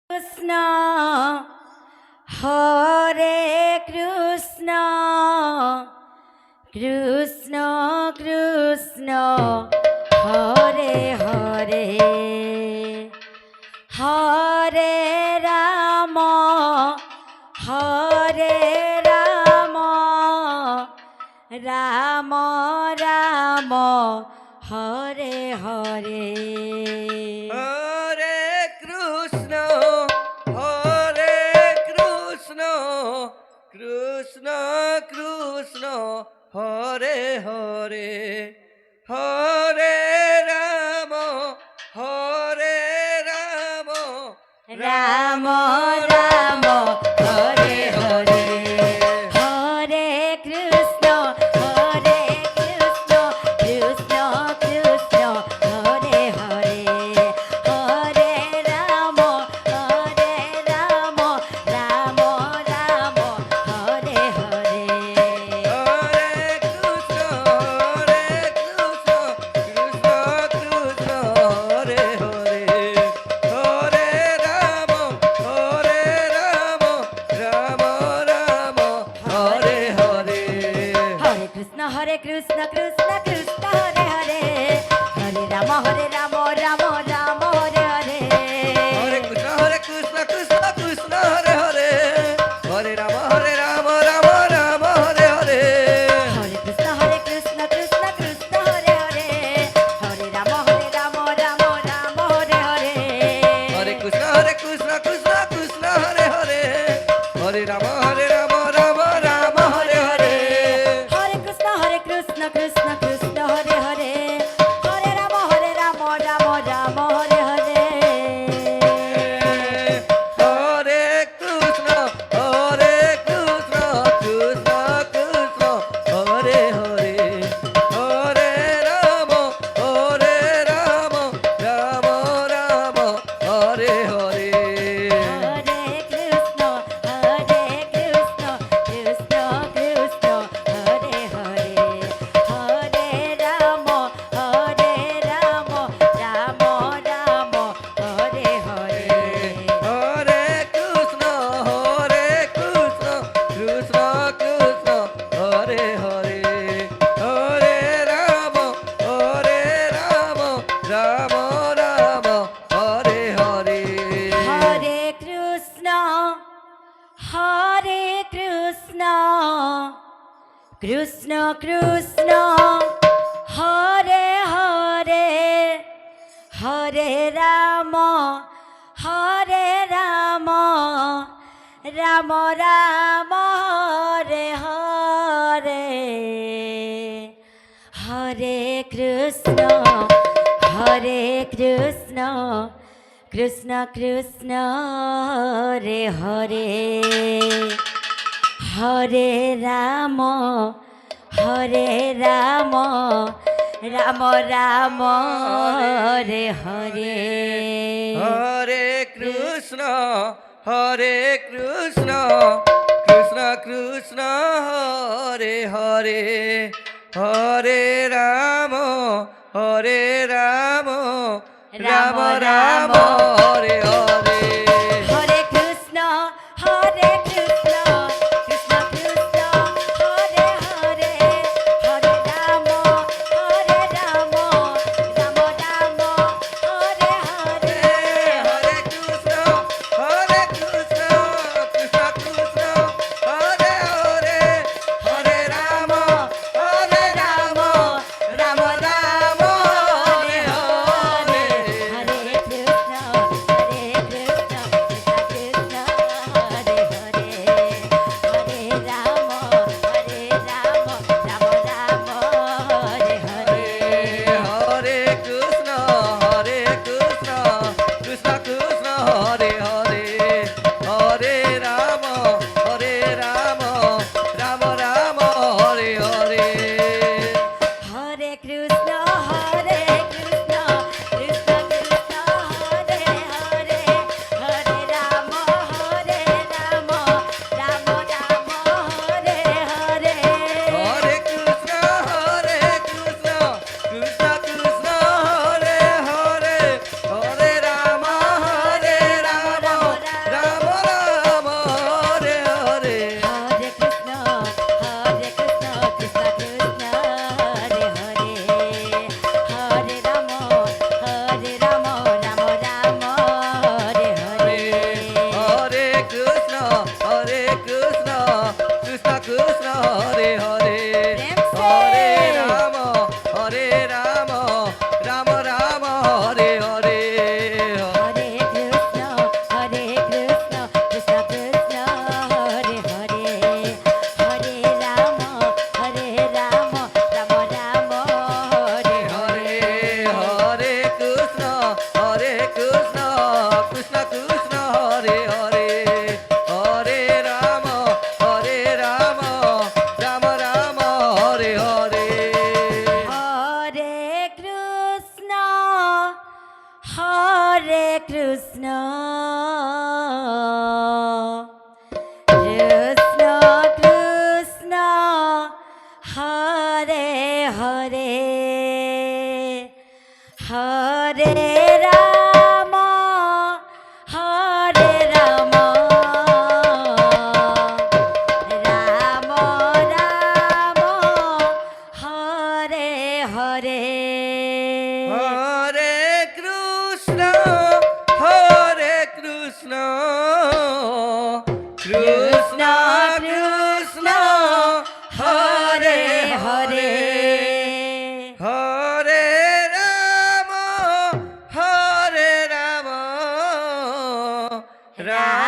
Krishna Hare Krishna Krishna Krishna Hare Hare Hare Ram Hare Ram Ram Ram Hare Hare Hare Krishna Hare Krishna Krishna Krishna Hare Hare Hare Ram Hare Ram Ram Ram Hare Hare Hare Krishna Krishna Krishna Hare Hare Hare Ram Ram Ram Ram Hare Hare Hare Krishna Krishna Krishna Hare Hare Hare Ram Ram Ram Hare Hare Hare Krishna Krishna Krishna Hare Hare Hare Ram Ram Ram Hare Hare Hare Krishna Krishna Krishna Hare Hare Hare Ram Ram Ram Hare Hare Hare Krishna Krishna Krishna Hare Hare Hare Ram Ram Ram Hare Hare Hare Krishna Krishna Krishna Hare Hare Hare Ram Ram Ram Hare Hare Hare Krishna Krishna Krishna Hare Hare Hare Ram Ram Ram Hare Hare Hare Krishna Krishna Krishna Hare Hare Hare Ram Ram Ram Ram Hare Hare Hare Krishna Krishna Krishna Hare Hare Hare Ram Ram Ram Ram Hare Hare Hare Krishna Krishna Krishna Hare Hare Hare Ram Ram Ram Hare Hare Hare Krishna Krishna Krishna Hare Hare Hare Ram Ram Ram Hare Hare Hare Krishna Krishna Krishna Hare Hare Hare Ram Ram Ram Hare Hare Hare Krishna Krishna Krishna Hare Hare Hare Ram Ram Ram Ram Hare Hare Hare Krishna Krishna Krishna Hare Hare Hare Ram Ram Ram Hare Hare Hare Krishna Krishna Krishna Hare Hare Hare Ram Ram Ram Ram Hare Hare Hare Krishna Ram